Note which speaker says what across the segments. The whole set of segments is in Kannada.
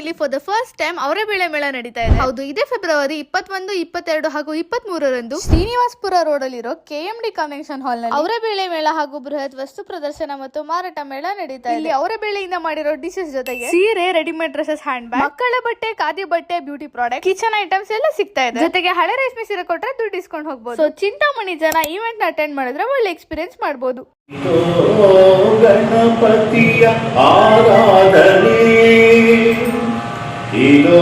Speaker 1: ಚಿಂತಾಮಣಿಯಲ್ಲಿ ಫಾರ್ ದ ಫಸ್ಟ್ ಟೈಮ್ ಅವರೇ ಬೆಳೆ ಮೇಳ ನಡೀತಾ ಇದೆ. ಹೌದು, ಇದೇ ಫೆಬ್ರವರಿ 21, 22 ಹಾಗೂ 23ರಂದು ಶ್ರೀನಿವಾಸಪುರ ರೋಡ್ ಅಲ್ಲಿರೋ KMD ಕನ್ವೆನ್ಷನ್ ಹಾಲ್ ನಲ್ಲಿ ಅವರೇ ಬೆಳೆ ಮೇಳ ಹಾಗೂ ಬೃಹತ್ ವಸ್ತು ಪ್ರದರ್ಶನ ಮತ್ತು ಮಾರಾಟ ಮೇಳ ನಡೀತಾ ಇದೆ. ಇಲ್ಲಿ ಅವರೇ ಬೆಳೆಯಿಂದ ಮಾಡಿರೋ ಡಿಶಸ್ ಜೊತೆಗೆ ಸೀರೆ, ರೆಡಿಮೇಡ್ ಡ್ರೆಸಸ್, ಹ್ಯಾಂಡ್ ಬ್ಯಾಗ್, ಮಕ್ಕಳ ಬಟ್ಟೆ, ಖಾದಿ ಬಟ್ಟೆ, ಬ್ಯೂಟಿ ಪ್ರಾಡಕ್ಟ್, ಕಿಚನ್ ಐಟಮ್ಸ್ ಎಲ್ಲ ಸಿಗ್ತಾ ಇದೆ. ಜೊತೆಗೆ ಹಳೆ ರೇಷ್ಮೆ ಸೀರೆ ಕೊಟ್ರೆ ದುಡ್ಡು ಡಿಸ್ಕೌಂಟ್ ಹೋಗಬಹುದು. ಸೊ ಚಿಂತಾಮಣಿ ಜನ ಈವೆಂಟ್ ನ ಅಟೆಂಡ್ ಮಾಡಿದ್ರೆ ಒಳ್ಳೆ ಎಕ್ಸ್ಪೀರಿಯನ್ಸ್ ಮಾಡಬಹುದು.
Speaker 2: ಗಣಪತಿಯ ಆರಾಧನೆ, ಇದೋ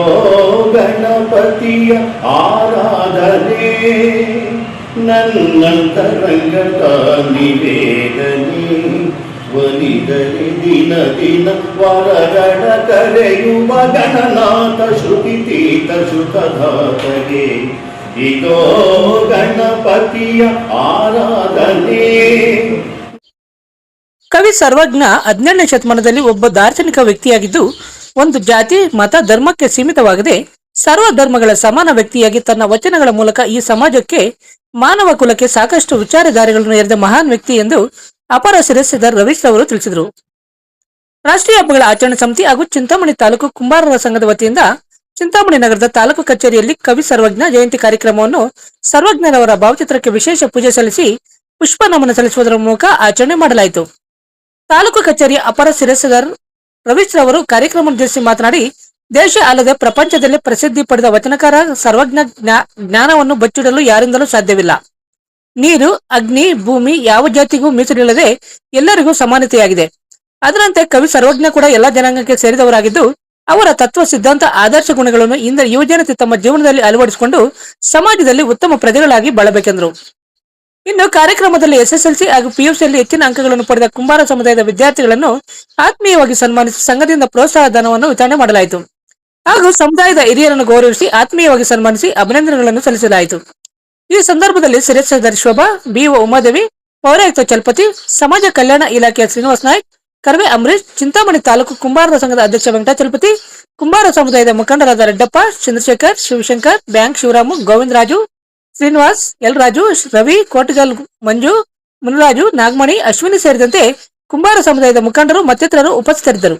Speaker 2: ಗಣಪತಿಯ ಆರಾಧನೆ, ನನ್ನಂತರಂಗದ ನಿವೇದನೆ, ಒಲಿದರೆ ದಿನ ದಿನ ವರಗಣ ಕರೆಯುವ ಗಣನಾಥ ಶ್ರುತಿತೀತ ಶ್ರುತಧಾತಗೆ, ಇದೋ ಗಣಪತಿಯ ಆರಾಧನೆ.
Speaker 3: ಕವಿ ಸರ್ವಜ್ಞ 17ನೇ ಶತಮಾನದಲ್ಲಿ ಒಬ್ಬ ದಾರ್ಶನಿಕ ವ್ಯಕ್ತಿಯಾಗಿದ್ದು, ಒಂದು ಜಾತಿ, ಮತ, ಧರ್ಮಕ್ಕೆ ಸೀಮಿತವಾಗದೆ ಸರ್ವ ಧರ್ಮಗಳ ಸಮಾನ ವ್ಯಕ್ತಿಯಾಗಿ ತನ್ನ ವಚನಗಳ ಮೂಲಕ ಈ ಸಮಾಜಕ್ಕೆ, ಮಾನವ ಕುಲಕ್ಕೆ ಸಾಕಷ್ಟು ವಿಚಾರಧಾರೆಗಳನ್ನು ಎರೆದ ಮಹಾನ್ ವ್ಯಕ್ತಿ ಎಂದು ಅಪರ ಶಿರಸ್ತೆದಾರ್ ರವೀಶ್ ಅವರು ತಿಳಿಸಿದರು. ರಾಷ್ಟ್ರೀಯ ಹಬ್ಬಗಳ ಆಚರಣೆ ಸಮಿತಿ ಹಾಗೂ ಚಿಂತಾಮಣಿ ತಾಲೂಕು ಕುಂಬಾರರ ಸಂಘದ ವತಿಯಿಂದ ಚಿಂತಾಮಣಿ ನಗರದ ತಾಲೂಕು ಕಚೇರಿಯಲ್ಲಿ ಕವಿ ಸರ್ವಜ್ಞ ಜಯಂತಿ ಕಾರ್ಯಕ್ರಮವನ್ನು ಸರ್ವಜ್ಞರವರ ಭಾವಚಿತ್ರಕ್ಕೆ ವಿಶೇಷ ಪೂಜೆ ಸಲ್ಲಿಸಿ ಪುಷ್ಪ ನಮನ ಸಲ್ಲಿಸುವುದರ ಮೂಲಕ ಆಚರಣೆ ಮಾಡಲಾಯಿತು. ತಾಲೂಕು ಕಚೇರಿಯ ಅಪರ ಶಿರಸ್ತೆದಾರ್ ರವೀಶ್ ರವರು ಕಾರ್ಯಕ್ರಮ ಉದ್ದೇಶಿಸಿ ಮಾತನಾಡಿ, ದೇಶ ಅಲ್ಲದೆ ಪ್ರಪಂಚದಲ್ಲಿ ಪ್ರಸಿದ್ಧಿ ಪಡೆದ ವಚನಕಾರ ಸರ್ವಜ್ಞ ಜ್ಞಾನವನ್ನು ಬಚ್ಚಿಡಲು ಯಾರಿಂದಲೂ ಸಾಧ್ಯವಿಲ್ಲ. ನೀರು, ಅಗ್ನಿ, ಭೂಮಿ ಯಾವ ಜಾತಿಗೂ ಮೀಸಲಿಲ್ಲದೆ ಎಲ್ಲರಿಗೂ ಸಮಾನತೆಯಾಗಿದೆ. ಅದರಂತೆ ಕವಿ ಸರ್ವಜ್ಞ ಕೂಡ ಎಲ್ಲಾ ಜನಾಂಗಕ್ಕೆ ಸೇರಿದವರಾಗಿದ್ದು, ಅವರ ತತ್ವ, ಸಿದ್ಧಾಂತ, ಆದರ್ಶ ಗುಣಗಳನ್ನು ಇಂದ ಯುವಜನತೆ ತಮ್ಮ ಜೀವನದಲ್ಲಿ ಅಳವಡಿಸಿಕೊಂಡು ಸಮಾಜದಲ್ಲಿ ಉತ್ತಮ ಪ್ರಜೆಗಳಾಗಿ ಬಾಳಬೇಕೆಂದರು. ಇನ್ನು ಕಾರ್ಯಕ್ರಮದಲ್ಲಿ SSLC ಹಾಗೂ PUCಯಲ್ಲಿ ಹೆಚ್ಚಿನ ಅಂಕಗಳನ್ನು ಪಡೆದ ಕುಂಬಾರ ಸಮುದಾಯದ ವಿದ್ಯಾರ್ಥಿಗಳನ್ನು ಆತ್ಮೀಯವಾಗಿ ಸನ್ಮಾನಿಸಿ ಸಂಘದಿಂದ ಪ್ರೋತ್ಸಾಹ ಧನವನ್ನು ವಿತರಣೆ ಮಾಡಲಾಯಿತು ಹಾಗೂ ಸಮುದಾಯದ ಹಿರಿಯರನ್ನು ಗೌರವಿಸಿ ಆತ್ಮೀಯವಾಗಿ ಸನ್ಮಾನಿಸಿ ಅಭಿನಂದನೆಗಳನ್ನು ಸಲ್ಲಿಸಲಾಯಿತು. ಈ ಸಂದರ್ಭದಲ್ಲಿ ಶಿರಸ್ತೆದಾರ್ ಶೋಭಾ, BO ಉಮಾದೇವಿ, ಪೌರಾಯುಕ್ತ ಚಲಪತಿ, ಸಮಾಜ ಕಲ್ಯಾಣ ಇಲಾಖೆಯ ಶ್ರೀನಿವಾಸ್ ನಾಯ್ಕ್, ಕರ್ವೆ ಅಂಬರೀಶ್, ಚಿಂತಾಮಣಿ ತಾಲೂಕು ಕುಂಬಾರರ ಸಂಘದ ಅಧ್ಯಕ್ಷ ವೆಂಕಟಾಚಲಪತಿ, ಕುಂಬಾರ ಸಮುದಾಯದ ಮುಖಂಡರಾದ ರೆಡ್ಡಪ್ಪ, ಚಂದ್ರಶೇಖರ್, ಶಿವಶಂಕರ್, ಬ್ಯಾಂಕ್ ಶಿವರಾಮು, ಗೋವಿಂದರಾಜು, ಶ್ರೀನಿವಾಸ್, ಎಲ್ ರಾಜು, ರವಿ, ಕೋಟಗಲ್ ಮಂಜು, ಮುನಿರಾಜು, ನಾಗಮಣಿ, ಅಶ್ವಿನಿ ಸೇರಿದಂತೆ ಕುಂಬಾರ ಸಮುದಾಯದ ಮುಖಂಡರು ಮತ್ತಿತರರು ಉಪಸ್ಥಿತರಿದ್ದರು.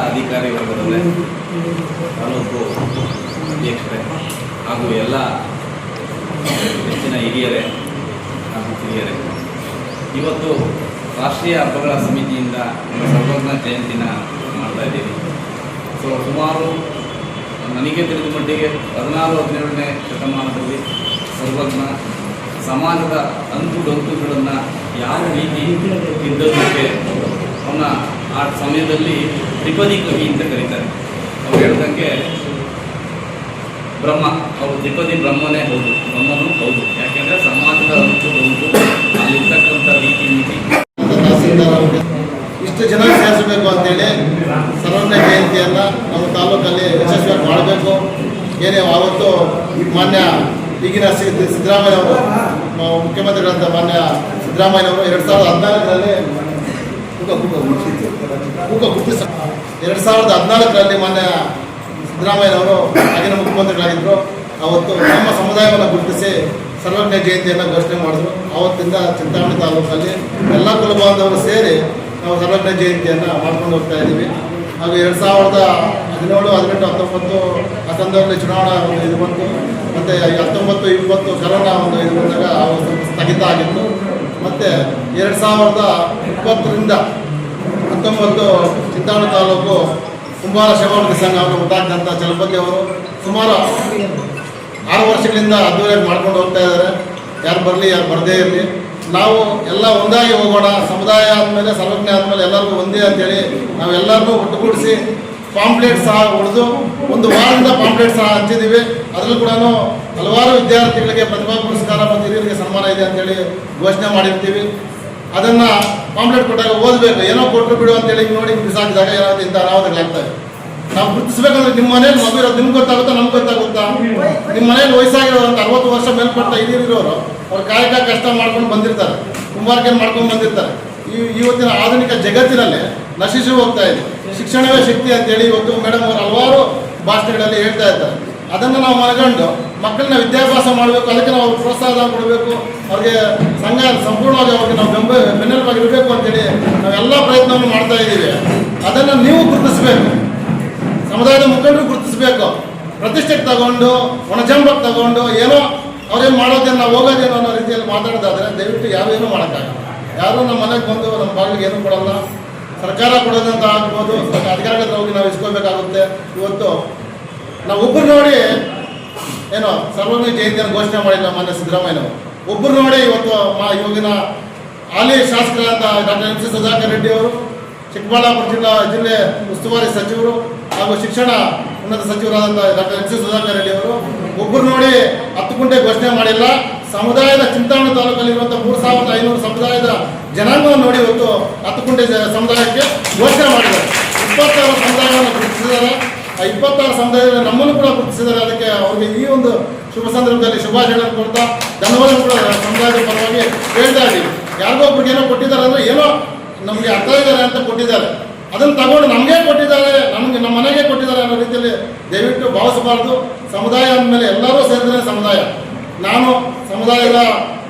Speaker 4: ಅಧಿಕಾರಿ ವರ್ಗದವರೇ, ತಾಲೂಕು ಅಧ್ಯಕ್ಷರೇ ಹಾಗೂ ಎಲ್ಲ ಹೆಚ್ಚಿನ ಹಿರಿಯರೇ ಹಾಗೂ ಕಿರಿಯರೇ, ಇವತ್ತು ರಾಷ್ಟ್ರೀಯ ಹಬ್ಬಗಳ ಸಮಿತಿಯಿಂದ ಸರ್ವಜ್ಞ ಜಯಂತಿನ ಮಾಡ್ತಾ ಇದ್ದೀವಿ. ಸುಮಾರು ನನಗೆ ತಿಳಿದ ಮಟ್ಟಿಗೆ 16-17ನೇ ಶತಮಾನದಲ್ಲಿ ಸರ್ವಜ್ಞ ಸಮಾಜದ ಅಂಕುಡೊಂಕುಗಳನ್ನು ಯಾವ ರೀತಿ ತಿದ್ದೋದಕ್ಕೆ ಅವನ ಆ ಸಮಯದಲ್ಲಿ ತ್ರಿಪದಿ ಕವಿ ಅಂತ ಕರೀತಾರೆ. ಅವ್ರು ಹೇಳ್ದಂಗೆ ಬ್ರಹ್ಮ, ಅವರು ತ್ರಿಪದಿ ಬ್ರಹ್ಮನೇ ಹೌದು, ಬ್ರಹ್ಮನೂ ಹೌದು. ಯಾಕೆಂದರೆ ಸಮಾಜದ ಅಂಕುಡೊಂಕು ಅಲ್ಲಿರ್ತಕ್ಕಂಥ ರೀತಿ ನೀತಿ
Speaker 5: ಇಷ್ಟು ಜನ ಸೇರಿಸಬೇಕು ಅಂತೇಳಿ ಸರ್ವಜ್ಞ ಜಯಂತಿಯನ್ನು ನಮ್ಮ ತಾಲೂಕಲ್ಲಿ ಯಶಸ್ವಿಯಾಗಿ ಮಾಡಬೇಕು. ಏನೇ ಆವತ್ತು ಮಾನ್ಯ ಈಗಿನ ಸಿದ್ದರಾಮಯ್ಯವರು, ಮುಖ್ಯಮಂತ್ರಿಗಳಂತ ಮಾನ್ಯ ಸಿದ್ದರಾಮಯ್ಯವರು 2014ರಲ್ಲಿ 2014ರಲ್ಲಿ ಮಾನ್ಯ ಸಿದ್ದರಾಮಯ್ಯನವರು ಆಗಿನ ಮುಖ್ಯಮಂತ್ರಿಗಳಾಗಿದ್ದರು. ಅವತ್ತು ನಮ್ಮ ಸಮುದಾಯವನ್ನು ಗುರುತಿಸಿ ಸರ್ವಜ್ಞ ಜಯಂತಿಯನ್ನು ಘೋಷಣೆ ಮಾಡಿದ್ರು. ಆವತ್ತಿಂದ ಚಿಂತಾಮಣಿ ತಾಲೂಕಲ್ಲಿ ಎಲ್ಲ ಕುಲಬಾಂಧವರು ಸೇರಿ ನಾವು ಸರ್ವಜ್ಞ ಜಯಂತಿಯನ್ನು ಮಾಡ್ಕೊಂಡು ಹೋಗ್ತಾ ಇದ್ದೀವಿ. ಹಾಗೂ 2017, 18, 19 ಆ ಸಂದರ್ಭದಲ್ಲಿ ಚುನಾವಣಾ ಒಂದು ಇದು ಬಂತು. ಮತ್ತು 19, 20 ಕರೋನಾ ಒಂದು ಇದು ಬಂದಾಗ ಆ ಒಂದು ಸ್ಥಗಿತ ಆಗಿತ್ತು. ಮತ್ತು 2020ರಿಂದ 19 ಚಿಂತಾಮಣಿ ತಾಲೂಕು ಕುಂಬಾರ ಶ್ರಮಾವೃತ್ತಿ ಸಂಘ ಅವರು ಹುಟ್ಟಾಕಿದಂಥ ಚಲಪತಿ ಅವರು ಸುಮಾರು 6 ವರ್ಷಗಳಿಂದ ಅದ್ದೂರಿಯಾಗಿ ಮಾಡ್ಕೊಂಡು ಹೋಗ್ತಾ ಇದ್ದಾರೆ. ಯಾರು ಬರಲಿ ಯಾರು ಬರದೇ ಇರಲಿ, ನಾವು ಎಲ್ಲ ಒಂದಾಗಿ ಹೋಗೋಣ, ಸಮುದಾಯ ಆದಮೇಲೆ ಸರ್ವಜ್ಞ ಆದಮೇಲೆ ಎಲ್ಲರಿಗೂ ಒಂದೇ ಅಂತೇಳಿ ನಾವೆಲ್ಲರನ್ನೂ ಒಟ್ಟುಗೂಡಿಸಿ ಪಾಂಪ್ಲೆಟ್ ಸಹ ಹೊಡೆದು 1 ವಾರದಿಂದ ಪಾಂಪ್ಲೆಟ್ ಸಹ ಹಂಚಿದ್ದೀವಿ. ಅದರಲ್ಲೂ ಕೂಡ ಹಲವಾರು ವಿದ್ಯಾರ್ಥಿಗಳಿಗೆ ಪ್ರತಿಭಾ ಪುರಸ್ಕಾರ ಮತ್ತು ಹಿರಿಯರಿಗೆ ಸನ್ಮಾನ ಇದೆ ಅಂತೇಳಿ ಘೋಷಣೆ ಮಾಡಿರ್ತೀವಿ. ಅದನ್ನು ಪಾಂಪ್ಲೆಟ್ ಕೊಟ್ಟಾಗ ಓದಬೇಕು, ಏನೋ ಕೊಟ್ಟರು ಬಿಡು ಅಂತೇಳಿ ನೋಡಿ ಬಿಸಾಕಿದಾಗ ಏನಾಗುತ್ತೆ ಇಂಥ ಅನಾಹುತಗಳಾಗ್ತವೆ. ನಾವು ಗುರುತಿಸ್ಬೇಕಂದ್ರೆ ನಿಮ್ಮ ಮನೇಲಿ ಮಗು ಇರೋದು ನಿಮ್ಗೆ ಗೊತ್ತಾಗುತ್ತಾ, ನಮ್ಗೆ ಗೊತ್ತಾಗುತ್ತಾ? ನಿಮ್ಮ ಮನೇಲಿ ವಯಸ್ಸಾಗಿರೋದು 60 ವರ್ಷ ಮೇಲ್ಪಟ್ಟ ಹಿರಿಯರಿರೋರು ಅವ್ರು ಕಾಯಕ ಕಷ್ಟ ಮಾಡ್ಕೊಂಡು ಬಂದಿರ್ತಾರೆ, ಕುಂಬಾರಿಕೆ ಮಾಡ್ಕೊಂಡು ಬಂದಿರ್ತಾರೆ. ಇವತ್ತಿನ ಆಧುನಿಕ ಜಗತ್ತಿನಲ್ಲಿ ನಶಿಸಿ ಹೋಗ್ತಾ ಇದೆ. ಶಿಕ್ಷಣವೇ ಶಕ್ತಿ ಅಂತೇಳಿ ಇವತ್ತು ಮೇಡಮ್ ಅವರು ಹಲವಾರು ಭಾಷಣಗಳಲ್ಲಿ ಹೇಳ್ತಾ ಇರ್ತಾರೆ. ಅದನ್ನು ನಾವು ಮನಗಂಡು ಮಕ್ಕಳನ್ನ ವಿದ್ಯಾಭ್ಯಾಸ ಮಾಡಬೇಕು, ಅದಕ್ಕೆ ನಾವು ಅವ್ರಿಗೆ ಪ್ರೋತ್ಸಾಹ ಕೊಡಬೇಕು, ಅವ್ರಿಗೆ ಸಂಘ ಸಂಪೂರ್ಣವಾಗಿ ಅವ್ರಿಗೆ ನಾವು ಬೆನ್ನೆಲುಬಾಗಿರಬೇಕು ಅಂತೇಳಿ ನಾವೆಲ್ಲ ಪ್ರಯತ್ನವನ್ನು ಮಾಡ್ತಾ ಇದ್ದೀವಿ. ಅದನ್ನು ನೀವು ಗುರುತಿಸಬೇಕು, ಸಮುದಾಯದ ಮುಖಂಡರು ಗುರುತಿಸಬೇಕು. ಪ್ರತಿಷ್ಠೆಗೆ ತಗೊಂಡು ಒಣಜಂಬಕ್ಕೆ ತಗೊಂಡು ಏನೋ ಅವ್ರೇನು ಮಾಡೋದೇನು ನಾವು ಹೋಗೋದೇನೋ ಅನ್ನೋ ರೀತಿಯಲ್ಲಿ ಮಾತಾಡೋದಾದರೆ ದಯವಿಟ್ಟು ಯಾವೇನೂ ಮಾಡೋಕ್ಕಾಗಲ್ಲ. ಯಾರೂ ನಮ್ಮ ಮನೆಗೆ ಬಂದು ನಮ್ಮ ಬಾಗಿಲಿಗೆ ಏನೂ ಕೊಡಲ್ಲ. ಸರ್ಕಾರ ಕೊಡೋದಂತ ಆಗ್ಬೋದು, ಅಧಿಕಾರಿಗಳ ಹೋಗಿ ನಾವು ಇಸ್ಕೋಬೇಕಾಗುತ್ತೆ. ಇವತ್ತು ನಾವು ಒಬ್ಬರು ನೋಡಿ ಏನೋ ಸರ್ವಜ್ಞ ಜಯಂತಿಯನ್ನು ಘೋಷಣೆ ಮಾಡಿಲ್ಲ ಮಾನ್ಯ ಸಿದ್ದರಾಮಯ್ಯನವರು. ಒಬ್ಬರು ನೋಡಿ ಇವತ್ತು ಇವಾಗಿನ ಹಾಲಿ ಶಾಸಕರಾದ ಡಾಕ್ಟರ್ MC ಸುಧಾಕರ್ ರೆಡ್ಡಿ ಅವರು, ಚಿಕ್ಕಬಳ್ಳಾಪುರ ಜಿಲ್ಲೆ ಉಸ್ತುವಾರಿ ಸಚಿವರು ಹಾಗೂ ಶಿಕ್ಷಣ ಉನ್ನತ ಸಚಿವರಾದಂಥ ಡಾಕ್ಟರ್ MC ಸುಧಾಕರ್ ರೆಡ್ಡಿ ಅವರು ಒಬ್ಬರು ನೋಡಿ 10 ಗುಂಟೆ ಘೋಷಣೆ ಮಾಡಿಲ್ಲ. ಸಮುದಾಯದ ಚಿಂತಾಮಣಿ ತಾಲೂಕಲ್ಲಿರುವಂಥ 3500 ಸಮುದಾಯದ ಜನಾಂಗವನ್ನು ನೋಡಿ ಇವತ್ತು 10 ಗುಂಟೆ ಸಮುದಾಯಕ್ಕೆ ಘೋಷಣೆ ಮಾಡಿದ್ದಾರೆ. 26 ಸಮುದಾಯವನ್ನು ಗುರುತಿಸಿದ್ದಾರೆ. ಆ 26 ಸಮುದಾಯದಲ್ಲಿ ನಮ್ಮನ್ನು ಕೂಡ ಗುರುತಿಸಿದ್ದಾರೆ. ಅದಕ್ಕೆ ಅವರಿಗೆ ಈ ಒಂದು ಶುಭ ಸಂದರ್ಭದಲ್ಲಿ ಶುಭಾಶಯಗಳನ್ನು ಕೊಡ್ತಾ ಧನ್ಯವಾದ ಕೂಡ ಸಮುದಾಯದ ಪರವಾಗಿ ಹೇಳ್ತಾ ಇದ್ದೀವಿ. ಯಾರಿಗೋ ಒಬ್ರಿಗೆ ಏನೋ ಕೊಟ್ಟಿದ್ದಾರೆ ಅಂದರೆ ಏನೋ ನಮಗೆ ಅರ್ಥ ಇದ್ದಾರೆ ಅಂತ ಕೊಟ್ಟಿದ್ದಾರೆ, ಅದನ್ನು ತಗೊಂಡು ನಮಗೆ ಕೊಟ್ಟಿದ್ದಾರೆ, ನಮಗೆ ನಮ್ಮ ಮನೆಗೆ ಕೊಟ್ಟಿದ್ದಾರೆ ಅನ್ನೋ ರೀತಿಯಲ್ಲಿ ದಯವಿಟ್ಟು ಭಾವಿಸಬಾರ್ದು. ಸಮುದಾಯ ಅಂದಮೇಲೆ ಎಲ್ಲರೂ ಸೇರಿದ್ರೆ ಸಮುದಾಯ. ನಾನು ಸಮುದಾಯದ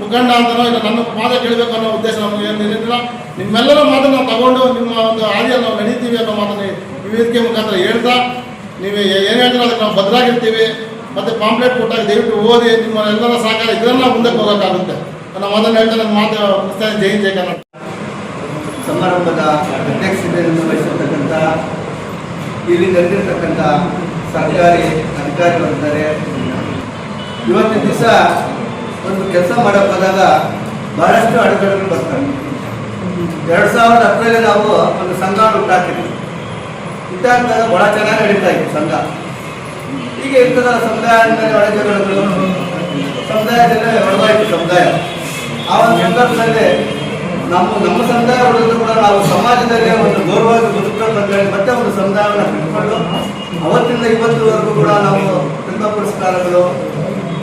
Speaker 5: ಮುಖಂಡ ಅಂತನೋ ಇಲ್ಲ ನನ್ನ ಮಾತ ಕೇಳಬೇಕು ಅನ್ನೋ ಉದ್ದೇಶ ನಮಗೆ ಏನಿಲ್ಲ. ನಿಮ್ಮೆಲ್ಲರ ಮಾತನ್ನು ನಾವು ತಗೊಂಡು ನಿಮ್ಮ ಒಂದು ಹಾದಿಯಲ್ಲಿ ನಾವು ನಡೀತೀವಿ ಅನ್ನೋ ಮಾತನ್ನು ಈ ವೇದಿಕೆ ಮುಖಾಂತರ ಹೇಳ್ತಾ, ನೀವು ಏನು ಹೇಳ್ತೀರೋ ಅದಕ್ಕೆ ನಾವು ಬದಲಾಗಿರ್ತೀವಿ. ಮತ್ತು ಪಾಂಪ್ಲೆಟ್ ಕೊಟ್ಟಾಗ ದಯವಿಟ್ಟು ಓದಿ, ನಿಮ್ಮ ಎಲ್ಲರ ಸಹಕಾರ ಇದನ್ನು ನಾವು ಮುಂದಕ್ಕೆ ಹೋಗೋಕ್ಕಾಗುತ್ತೆ ಅನ್ನೋ ಮಾತನ್ನು ಹೇಳ್ತಾ ನನ್ನ ಮಾತು ಮುಗಿಸ್ತಾ ಜೈ ಜೈ ಕನ್ನಡ.
Speaker 6: ಸಮಾರಂಭದ ಅಧ್ಯಕ್ಷತೆಯನ್ನು ವಹಿಸಿರ್ತಕ್ಕಂಥ ಇಲ್ಲಿ ನಡೆದಿರ್ತಕ್ಕಂಥ ಸರ್ಕಾರಿ ಅಧಿಕಾರಿಗಳಿದ್ದಾರೆ. ಇವತ್ತಿನ ದಿವಸ ಒಂದು ಕೆಲಸ ಮಾಡೋಕೆ ಹೋದಾಗ ಭಾಳಷ್ಟು ಅಡೆತಡೆಗಳು ಬರ್ತಾರೆ. 2010ರಲ್ಲಿ ನಾವು ಒಂದು ಸಂಘ ಹುಟ್ಟಾಕಿದ್ವಿ. ಹುಟ್ಟಾಕಿದಾಗ ಭಾಳ ಚೆನ್ನಾಗಿ ನಡೀತಾ ಇತ್ತು ಸಂಘ. ಈಗ ಇರ್ತದ ಸಮುದಾಯ ಅಂದಮೇಲೆ ಅಡೆತಡೆಗಳು, ಸಮುದಾಯದಲ್ಲೇ ಹೊರಗಾಯಿತು ಸಮುದಾಯ. ಆ ಒಂದು ಸಂದರ್ಭದಲ್ಲಿ ನಮ್ಮ ಸಮುದಾಯ ಹೊಡೆದ್ರು ಕೂಡ ನಾವು ಸಮಾಜದಲ್ಲಿ ಒಂದು ಗೌರವವಾಗಿ ಬದುಕಬೇಕಂತೇಳಿ ಮತ್ತೆ ಒಂದು ಸಮುದಾಯವನ್ನು ಕಟ್ಟಿಕೊಂಡು ಅವತ್ತಿಂದ ಇವತ್ತಿನವರೆಗೂ ಕೂಡ ನಾವು ಪ್ರತಿಭಾ ಪುರಸ್ಕಾರಗಳು,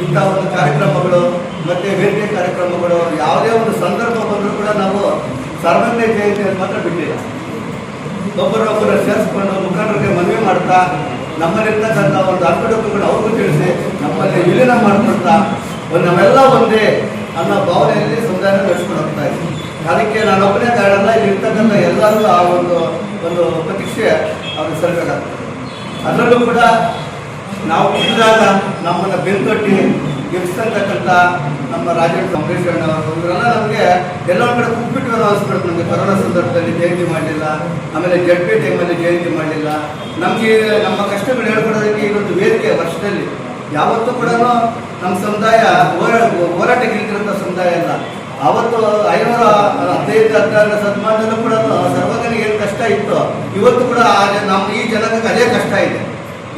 Speaker 6: ಇಂಥ ಒಂದು ಕಾರ್ಯಕ್ರಮಗಳು ಮತ್ತು ವೇದಿಕೆ ಕಾರ್ಯಕ್ರಮಗಳು, ಯಾವುದೇ ಒಂದು ಸಂದರ್ಭ ಬಂದರೂ ಕೂಡ ನಾವು ಸರ್ವಜ್ಞ ಜಯಂತಿಯನ್ನು ಮಾತ್ರ ಬಿಟ್ಟಿಲ್ಲ. ಒಬ್ಬರೊಬ್ಬರು ಸೇರಿಸ್ಕೊಂಡು ಮುಖಂಡರಿಗೆ ಮನವಿ ಮಾಡ್ತಾ, ನಮ್ಮಲ್ಲಿರ್ತಕ್ಕಂಥ ಒಂದು ಅಡ್ಡೊಡ್ಡುಗಳು ಅವ್ರಿಗೂ ತಿಳಿಸಿ ನಮ್ಮಲ್ಲಿ ವಿಲೀನ ಮಾಡ್ಕೊಳ್ತಾ ನಾವೆಲ್ಲ ಒಂದೇ ಅನ್ನೋ ಭಾವನೆಯಲ್ಲಿ ಸಮುದಾಯನ ನಡೆಸ್ಕೊಂಡು ಹೋಗ್ತಾ ಇದ್ದೀವಿ. ಅದಕ್ಕೆ ನಾನೊಬ್ಬನೇ ಕಾರಣ, ಇಲ್ಲಿ ಇರ್ತಕ್ಕಂಥ ಎಲ್ಲರೂ ಆ ಒಂದು ಪ್ರತೀಕ್ಷೆ ಅವ್ರಿಗೆ ಸರಿಬೇಕಾಗ್ತದೆ. ಅದರಲ್ಲೂ ಕೂಡ ನಾವು ಹುಟ್ಟಿದಾಗ ನಮ್ಮನ್ನು ಬೆಂತೊಟ್ಟಿ ಗೆಲ್ಲಿಸ್ತಕ್ಕಂಥ ನಮ್ಮ ರಾಜೇಶ್ ಅಂಬರೀಷ್ ಅಣ್ಣವರು ಇವರೆಲ್ಲ ನಮಗೆ ಎಲ್ಲೋ ಕಡೆ ಕುಪ್ಪಿಟ್ಟು ಅನಿಸ್ಬಿಡ್ತು. ನಮಗೆ ಕೊರೋನಾ ಸಂದರ್ಭದಲ್ಲಿ ಜಯಂತಿ ಮಾಡಲಿಲ್ಲ, ಆಮೇಲೆ ZP ಟೈಮಲ್ಲಿ ಜಯಂತಿ ಮಾಡಲಿಲ್ಲ. ನಮಗೆ ನಮ್ಮ ಕಷ್ಟಗಳು ಹೇಳ್ಕೊಡೋದಕ್ಕೆ ಇದೊಂದು ವೇದಿಕೆ ವರ್ಷದಲ್ಲಿ ಯಾವತ್ತೂ ಕೂಡ ನಮ್ಮ ಸಮುದಾಯ ಹೋರಾಟಕ್ಕೆ ಇಲ್ಲಿರೋಂಥ ಸಮುದಾಯ ಅಲ್ಲ. ಆವತ್ತು 515 ಶತಮಾನದಲ್ಲೂ ಕೂಡ ಸರ್ವಜ್ಞನಿಗೆ ಏನು ಕಷ್ಟ ಇತ್ತು, ಇವತ್ತು ಕೂಡ ನಮ್ಮ ಈ ಜನಾಂಗಕ್ಕೆ ಅದೇ ಕಷ್ಟ ಇದೆ.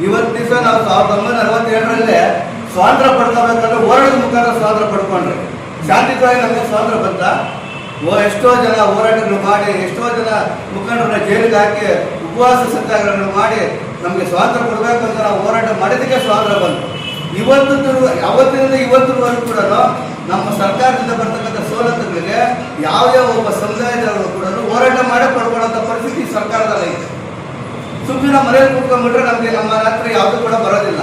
Speaker 6: ಇವತ್ತು ದಿವಸ ನಾವು 1967ರಲ್ಲೇ ಸ್ವಾತಂತ್ರ್ಯ ಪಡ್ಕೋಬೇಕಂದ್ರೆ ಹೋರಾಟದ ಮುಖಾಂತರ ಸ್ವಾತಂತ್ರ್ಯ ಪಡ್ಕೊಂಡ್ರೆ ಶಾಂತಿಯುತವಾಗಿ ನಮಗೆ ಸ್ವಾತಂತ್ರ್ಯ ಬಂತ. ಎಷ್ಟೋ ಜನ ಹೋರಾಟಗಳು ಮಾಡಿ, ಎಷ್ಟೋ ಜನ ಮುಖಂಡರನ್ನ ಜೈಲಿಗೆ ಹಾಕಿ ಉಪವಾಸ ಸತ್ಯಾಗ್ರಹಗಳು ಮಾಡಿ ನಮಗೆ ಸ್ವಾತಂತ್ರ್ಯ ಕೊಡಬೇಕು ಅಂತ ನಾವು ಹೋರಾಟ ಮಾಡಿದ್ದಕ್ಕೆ ಸ್ವಾತಂತ್ರ್ಯ ಬಂತು. ಅವತ್ತಿನಿಂದ ಇವತ್ತಿನವರೆಗೂ ಕೂಡ ನಮ್ಮ ಸರ್ಕಾರದಿಂದ ಬರ್ತಕ್ಕಂಥ ಸವಲತ್ತುಗಳಿಗೆ ಯಾವುದೇ ಒಬ್ಬ ಸಮುದಾಯದವರು ಕೂಡ ಹೋರಾಟ ಮಾಡೇ ಪಡ್ಕೊಳ್ಳೋಂಥ ಪರಿಸ್ಥಿತಿ ಸರ್ಕಾರದಲ್ಲಿ ಐತೆ. ಸುಮ್ಮನೆ ಮನೆಯಲ್ಲಿ ಕೂತ್ಕೊಂಡ್ಬಿಟ್ರೆ ನಮಗೆ ನಮ್ಮ ರಾತ್ರಿ ಯಾವುದೂ ಕೂಡ ಬರೋದಿಲ್ಲ.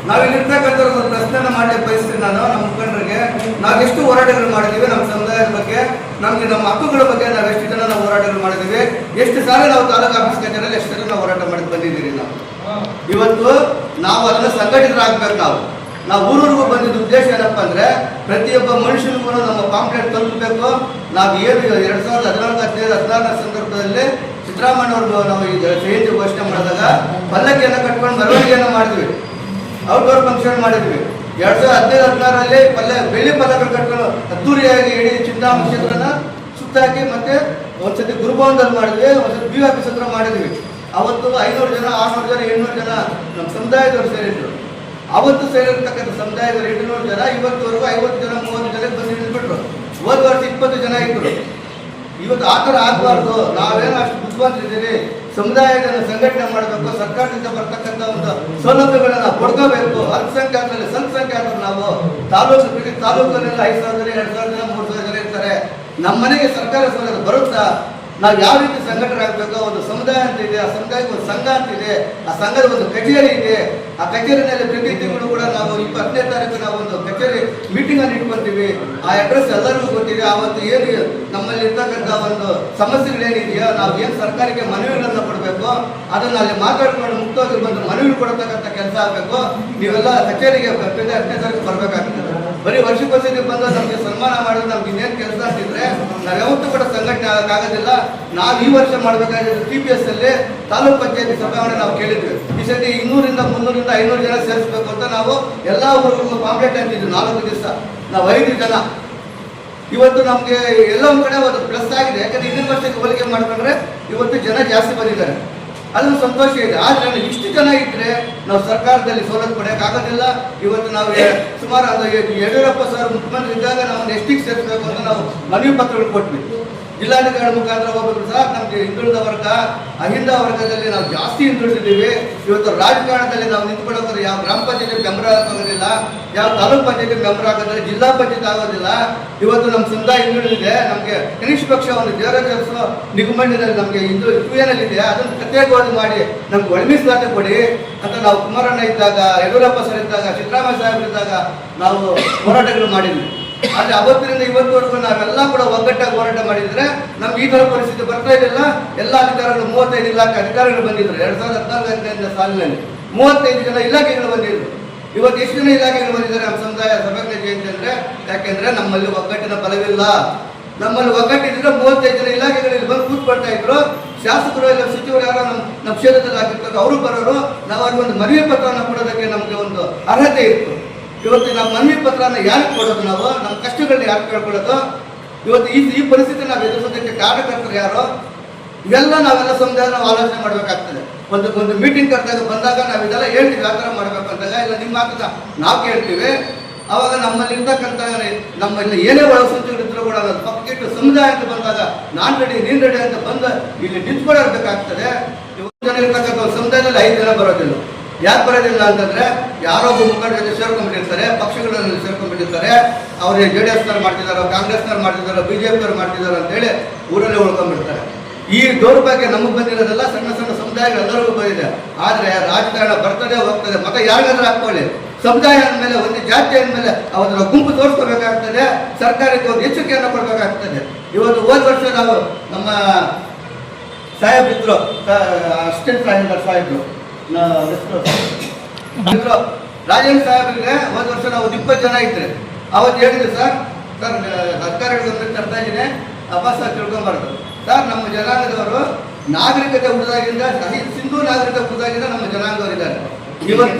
Speaker 6: ನಾವಿಲ್ಲಿರ್ತಕ್ಕಂಥ ಒಂದು ಪ್ರಶ್ನೆಯನ್ನು ಮಾಡಲಿಕ್ಕೆ ಬಯಸ್ತೀನಿ ನಾನು ನಮ್ಮ ಮುಖಂಡರಿಗೆ. ನಾವೆಷ್ಟು ಹೋರಾಟಗಳು ಮಾಡಿದ್ದೀವಿ ನಮ್ಮ ಸಮುದಾಯದ ಬಗ್ಗೆ, ನಮಗೆ ನಮ್ಮ ಹಕ್ಕುಗಳ ಬಗ್ಗೆ ನಾವು ಎಷ್ಟು ಜನ ನಾವು ಹೋರಾಟಗಳು ಮಾಡಿದ್ದೀವಿ, ಎಷ್ಟು ಸಾಲ ನಾವು ತಾಲೂಕು ಆಫೀಸ್ ಕಚೇರಿಯಲ್ಲಿ ಎಷ್ಟು ಜನ ನಾವು ಹೋರಾಟ ಮಾಡಿ ಬಂದಿದ್ದೀರಿ. ನಾವು ಇವತ್ತು ನಾವು ಅದನ್ನು ಸಂಘಟಿತರಾಗಬೇಕು. ನಾವು ಊರೂರಿಗೂ ಬಂದಿದ್ದ ಉದ್ದೇಶ ಏನಪ್ಪ ಅಂದರೆ ಪ್ರತಿಯೊಬ್ಬ ಮನುಷ್ಯನಿಗೂ ನಮ್ಮ ಪಾಂಪ್ಲೆಟ್ ತಲುಪಬೇಕು. ನಾವು ಏನು 2014-15-16 ಸಂದರ್ಭದಲ್ಲಿ ಸಿದ್ದರಾಮಯ್ಯ ಅವರು ನಾವು ಈಗ ಜಯಂತಿ ಘೋಷಣೆ ಮಾಡಿದಾಗ ಪಲ್ಲಕ್ಕಿಯನ್ನು ಕಟ್ಕೊಂಡು ಮೆರವಣಿಗೆಯನ್ನು ಮಾಡಿದ್ವಿ, ಔಟ್ಡೋರ್ ಫಂಕ್ಷನ್ ಮಾಡಿದ್ವಿ. 2015-16 ಬೆಳ್ಳಿ ಪಲ್ಲಕ್ಕನ್ನು ಕಟ್ಕೊಂಡು ಅದ್ದೂರಿಯಾಗಿ ಇಡೀ ಚಿಂತಾಮಣಿ ಕ್ಷೇತ್ರನ ಸುತ್ತಾಕಿ ಮತ್ತೆ ಒಂದ್ಸತಿ ಗುರುಭವನದಲ್ಲಿ ಮಾಡಿದ್ವಿ, ಒಂದ್ಸತಿ ಬಿ ಆಫೀಸ್ ಹತ್ರ ಮಾಡಿದ್ವಿ. ಅವತ್ತು 500 ಜನ 600 ಜನ 800 ಜನ ನಮ್ಮ ಸಮುದಾಯದವರು ಸೇರಿದ್ರು. ಅವತ್ತು ಸೇರಿರ್ತಕ್ಕಂಥ ಸಮುದಾಯದವರು 800 ಜನ ಇವತ್ತುವರೆಗೂ 50 ಜನ 30 ಜನ ಬಂದು ನಿಂತ್ಬಿಟ್ರು. ಹೋದ ವರ್ಷ 20 ಜನ ಇದ್ರು. ಇವತ್ತು ಆ ಥರ ಆಗಬಾರ್ದು. ನಾವೇನೋ ಅಷ್ಟು ಬುದ್ಧಿವಂತರಿದ್ದೀರಿ, ಸಮುದಾಯದ ಸಂಘಟನೆ ಮಾಡಬೇಕು, ಸರ್ಕಾರದಿಂದ ಬರ್ತಕ್ಕಂಥ ಒಂದು ಸೌಲಭ್ಯಗಳನ್ನ ಕೊಡ್ಕೋಬೇಕು. ಅಲ್ಪಸಂಖ್ಯಾತರಲ್ಲಿ ಸ್ವಲ್ಪಸಂಖ್ಯಾತರು ನಾವು ತಾಲೂಕಲ್ಲೆಲ್ಲ 5,000 ಜನ 2,000 ಜನ 3,000 ಜನ ಇರ್ತಾರೆ. ನಮ್ಮ ಮನೆಗೆ ಸರ್ಕಾರ ಸೌಲಭ್ಯ ಬರುತ್ತಾ? ನಾವು ಯಾವ ರೀತಿ ಸಂಘಟನೆ ಆಗಬೇಕು? ಒಂದು ಸಮುದಾಯ ಅಂತ ಇದೆ, ಆ ಸಮುದಾಯಕ್ಕೆ ಒಂದು ಸಂಘ ಅಂತ ಇದೆ, ಆ ಸಂಘದ ಒಂದು ಕಚೇರಿ ಇದೆ. ಆ ಕಚೇರಿನಲ್ಲಿ ಪ್ರತಿ ತಿಂಗಳು ಕೂಡ ನಾವು 20ನೇ ತಾರೀಕು ನಾವು ಒಂದು ಕಚೇರಿ ಮೀಟಿಂಗ್ ಅನ್ನು ಇಟ್ಕೊಳ್ತೀವಿ. ಆ ಅಡ್ರೆಸ್ ಎಲ್ಲರಿಗೂ ಗೊತ್ತಿದೆ. ಆವತ್ತು ಏನು ನಮ್ಮಲ್ಲಿ ಇರ್ತಕ್ಕಂಥ ಒಂದು ಸಮಸ್ಯೆಗಳೇನಿದೆಯೋ, ನಾವು ಏನು ಸರ್ಕಾರಕ್ಕೆ ಮನವಿಗಳನ್ನು ಕೊಡಬೇಕು ಅದನ್ನು ಅಲ್ಲಿ ಮಾತಾಡ್ಕೊಂಡು ಮುಕ್ತವಾಗಿ ಬಂದು ಮನವಿ ಕೊಡತಕ್ಕಂಥ ಕೆಲಸ ಆಗಬೇಕು. ನೀವೆಲ್ಲ ಕಚೇರಿಗೆ 8ನೇ ತಾರೀಕು ಬರಬೇಕಾಗ್ತದೆ. ಬರೀ ವರ್ಷಕ್ಕೊಂದ್ಸತಿ ಬಂದು ನಮಗೆ ಸನ್ಮಾನ ಮಾಡಿದ್ರೆ ನಮ್ಗೆ ಇನ್ನೇನು ಕೆಲಸ ಅಂತಿದ್ರೆ ನಾವು ಯಾವತ್ತೂ ಕೂಡ ಸಂಘಟನೆ ಆಗೋಕ್ಕಾಗೋದಿಲ್ಲ. ನಾವು ಈ ವರ್ಷ ಮಾಡಬೇಕಾಗಿದ್ದು TPS ಅಲ್ಲಿ ತಾಲೂಕು ಪಂಚಾಯತಿ ಸಭೆಯನ್ನು ನಾವು ಕೇಳಿದ್ವಿ. ಈ ಸತಿ 200ರಿಂದ 300ರಿಂದ 500 ಜನ ಸೇರಿಸಬೇಕು ಅಂತ ನಾವು ಎಲ್ಲ ಊರಿಗೂ ಪಾಂಪ್ಲೆಟ್ ಅಂತಿದ್ವಿ. 4 ದಿವಸ ನಾವು 5 ಜನ. ಇವತ್ತು ನಮಗೆ ಎಲ್ಲ ಒಂದು ಕಡೆ ಒಂದು ಪ್ಲಸ್ ಆಗಿದೆ. ಯಾಕಂದ್ರೆ ಹಿಂದಿನ ವರ್ಷಕ್ಕೆ ಹೋಲಿಕೆ ಮಾಡ್ಕೊಂಡ್ರೆ ಇವತ್ತು ಜನ ಜಾಸ್ತಿ ಬಂದಿದ್ದಾರೆ, ಅದು ಸಂತೋಷ ಇದೆ. ಆದರೆ ಇಷ್ಟು ಜನ ಇದ್ರೆ ನಾವು ಸರ್ಕಾರದಲ್ಲಿ ಸೌಲಭ್ಯ ಪಡೆಯೋಕ್ಕಾಗೋದಿಲ್ಲ. ಇವತ್ತು ನಾವು ಸುಮಾರು ಅದು ಯಡಿಯೂರಪ್ಪ ಸರ್ ಮುಖ್ಯಮಂತ್ರಿ ಇದ್ದಾಗ ನಾವು ಎಷ್ಟಿಗೆ ಸೇರಿಸಬೇಕು ಅಂತ ನಾವು ಮನವಿ ಪತ್ರಗಳು ಕೊಟ್ವಿ. ಜಿಲ್ಲಾಧಿಕಾರಿ ಮುಖಾಂತರ ಹೋಗ್ಬೇಕು ಸರ್, ನಮಗೆ ಹಿಂದುಳಿದ ವರ್ಗ ಅಹಿಂದ ವರ್ಗದಲ್ಲಿ ನಾವು ಜಾಸ್ತಿ ಹಿಂದುಳಿದಿದ್ದೀವಿ. ಇವತ್ತು ರಾಜಕಾರಣದಲ್ಲಿ ನಾವು ನಿಂತ್ಕೊಳ್ಳೋದ್ರೆ ಯಾವ ಗ್ರಾಮ ಪಂಚಾಯತಿ ಮೆಂಬರ್ ಆಗೋದಿಲ್ಲ, ಯಾವ ತಾಲೂಕ್ ಪಂಚಾಯತಿ ಮೆಂಬರ್ ಆಗೋದಿಲ್ಲ, ಜಿಲ್ಲಾ ಪಂಚಾಯತ್ ಆಗೋದಿಲ್ಲ. ಇವತ್ತು ನಮ್ಮ ಸಮುದಾಯ ಹಿಂದುಳಿದಿದೆ. ನಮಗೆ ಕನಿಷ್ಠ ಪಕ್ಷ ಒಂದು ದೇವರಾಜ ನಿಗಮದಲ್ಲಿ ನಮಗೆ ಇದು QNL ಇದೆ, ಅದನ್ನು ಪ್ರತ್ಯೇಕವಾಗಿ ಮಾಡಿ ನಮ್ಗೆ ಒಳಮೀಸಲಾತಿ ಕೊಡಿ ಅಂತ ನಾವು ಕುಮಾರಣ್ಣ ಇದ್ದಾಗ, ಯಡಿಯೂರಪ್ಪ ಸರ್ ಇದ್ದಾಗ, ಸಿದ್ದರಾಮಯ್ಯ ಸಾಹೇಬ್ ಇದ್ದಾಗ ನಾವು ಹೋರಾಟಗಳು ಮಾಡಿದ್ವಿ. ಆದರೆ ಅವತ್ತಿನಿಂದ ಇವತ್ತುವರೆಗೂ ನಾವೆಲ್ಲ ಕೂಡ ಒಗ್ಗಟ್ಟಾಗಿ ಹೋರಾಟ ಮಾಡಿದ್ರೆ ನಮ್ಗೆ ಈ ಥರ ಪರಿಸ್ಥಿತಿ ಬರ್ತಾ ಇರಲಿಲ್ಲ. ಎಲ್ಲ ಅಧಿಕಾರಿಗಳು 35 ಇಲಾಖೆ ಅಧಿಕಾರಿಗಳು ಬಂದಿದ್ರು. 2014 ಸಾಲಿನಲ್ಲಿ 35 ಜನ ಇಲಾಖೆಗಳು ಬಂದಿದ್ರು. ಇವತ್ತು ಎಷ್ಟು ಜನ ಇಲಾಖೆಗಳು ಬಂದಿದ್ದಾರೆ ನಮ್ಮ ಸಮುದಾಯ ಸಭೆಗಳ ಜಯಂತಿ ಅಂದರೆ? ಯಾಕೆಂದ್ರೆ ನಮ್ಮಲ್ಲಿ ಒಗ್ಗಟ್ಟಿನ ಬಲವಿಲ್ಲ. ನಮ್ಮಲ್ಲಿ ಒಗ್ಗಟ್ಟಿದ್ರೆ 35 ಜನ ಇಲಾಖೆಗಳಲ್ಲಿ ಬಂದು ಕೂತ್ಕೊಳ್ತಾ ಇದ್ರು. ಶಾಸಕರು ಇಲ್ಲ ಸಚಿವರು ಯಾರೋ ನಮ್ಮ ಕ್ಷೇತ್ರದಲ್ಲಿ ಆಗಿರ್ತಾರೆ, ಅವರು ಬರೋರು. ನಾವು ಅವ್ರಿಗೆ ಒಂದು ಮನವಿ ಪತ್ರವನ್ನು ಕೊಡೋದಕ್ಕೆ ನಮಗೆ ಒಂದು ಅರ್ಹತೆ ಇತ್ತು. ಇವತ್ತು ನಮ್ಮ ಮನವಿ ಪತ್ರನ ಯಾರಿಗೆ ಕೊಡೋದು? ನಾವು ನಮ್ಮ ಕಷ್ಟಗಳನ್ನ ಯಾರು ಕೇಳ್ಕೊಳ್ಳೋದು? ಇವತ್ತು ಈ ಪರಿಸ್ಥಿತಿ ನಾವು ಎದುರಿಸೋದಕ್ಕೆ ಕಾರಣಕರ್ತರು ಯಾರು? ಇವೆಲ್ಲ ನಾವೆಲ್ಲ ಸಮುದಾಯ ನಾವು ಆಲೋಚನೆ ಮಾಡಬೇಕಾಗ್ತದೆ. ಒಂದು ಮೀಟಿಂಗ್ ಕರೆದಾಗ ಬಂದಾಗ ನಾವು ಇದೆಲ್ಲ ಹೇಳ್ತೀವಿ, ಆ ಥರ ಮಾಡಬೇಕು ಅಂದಾಗ ಇಲ್ಲ ನಿಮ್ಮ ಮಾತನ್ನ ನಾವು ಕೇಳ್ತೀವಿ. ಆವಾಗ ನಮ್ಮಲ್ಲಿ ಇರ್ತಕ್ಕಂಥ ನಮ್ಮಲ್ಲಿ ಏನೇ ಒಳಸಂಚಿಗಳಿದ್ರು ಕೂಡ ಪಕ್ಕಕ್ಕಿಟ್ಟು ಸಮುದಾಯ ಅಂತ ಬಂದಾಗ ನಾನು ರೆಡಿ ನೀನು ರೆಡಿ ಅಂತ ಬಂದು ಇಲ್ಲಿ ನಿಂತ್ಕೊಂಡಿರ್ಬೇಕಾಗ್ತದೆ. ಜನ ಇರ್ತಕ್ಕಂಥ ಸಮುದಾಯದಲ್ಲಿ 5 ಜನ ಬರೋದಿಲ್ಲ. ಯಾಕೆ ಬರೋದಿಲ್ಲ ಅಂತಂದ್ರೆ ಯಾರೊಬ್ಬ ಮುಖಂಡ ಜೊತೆ ಸೇರ್ಕೊಂಡ್ಬಿಟ್ಟಿರ್ತಾರೆ, ಪಕ್ಷಗಳಲ್ಲಿ ಸೇರ್ಕೊಂಡ್ಬಿಟ್ಟಿರ್ತಾರೆ. ಅವ್ರು JDS ಮಾಡ್ತಿದಾರೋ, ಕಾಂಗ್ರೆಸ್ನವ್ರು ಮಾಡ್ತಿದಾರೋ, BJP ಮಾಡ್ತಿದಾರೋ ಅಂತೇಳಿ ಊರಲ್ಲೇ ಉಳ್ಕೊಂಡ್ಬಿಡ್ತಾರೆ. ಈ ದೌರ್ಭಾಗ್ಯ ನಮಗೆ ಬಂದಿರೋದೆಲ್ಲ ಸಣ್ಣ ಸಣ್ಣ ಸಮುದಾಯಗಳು ಎಲ್ಲರಿಗೂ ಬಂದಿದೆ. ಆದರೆ ರಾಜಕಾರಣ ಬರ್ತದೆ ಹೋಗ್ತದೆ. ಮತ ಯಾರಿಗಾದ್ರೂ ಹಾಕೊಳ್ಳಿ, ಸಮುದಾಯ ಅಂದಮೇಲೆ ಒಂದು ಜಾತಿ ಅಂದಮೇಲೆ ಅವರ ಗುಂಪು ತೋರಿಸ್ಕೋಬೇಕಾಗ್ತದೆ. ಸರ್ಕಾರಕ್ಕೆ ಒಂದು ಎಚ್ಚರಿಕೆಯನ್ನು ಕೊಡಬೇಕಾಗ್ತದೆ. ಇವತ್ತು ಹೋದ ವರ್ಷ ನಾವು ನಮ್ಮ ಸಾಹೇಬ್ರಿದ್ರು, ಅಸಿಸ್ಟೆಂಟ್ ತಹಸೀಲ್ದಾರ್ ಸಾಹೇಬ್ರು ರಾಜೇಂದ್ರ ಸಾಹೇಬ್ರಿಗೆ ಹೋದ ವರ್ಷ ನಾವು 20 ಜನ ಇದ್ರೆ ಅವತ್ತು ಹೇಳಿದ್ರು, ಸರ್ ಸರ್ಕಾರಗಳಿಗೆ ತರ್ತಾ ಇದ್ದೀನಿ, ಅಪಾಸ ತಿಳ್ಕೊಂಬಾರ್ದು ಸರ್. ನಮ್ಮ ಜನಾಂಗದವರು ನಾಗರಿಕತೆ ಹುಡುದಾಗಿಂದ ಸಿಂಧೂ ನಾಗರಿಕತೆ ಹುಡುದಾಗಿಂದ ನಮ್ಮ ಜನಾಂಗದವರಿದ್ದಾರೆ.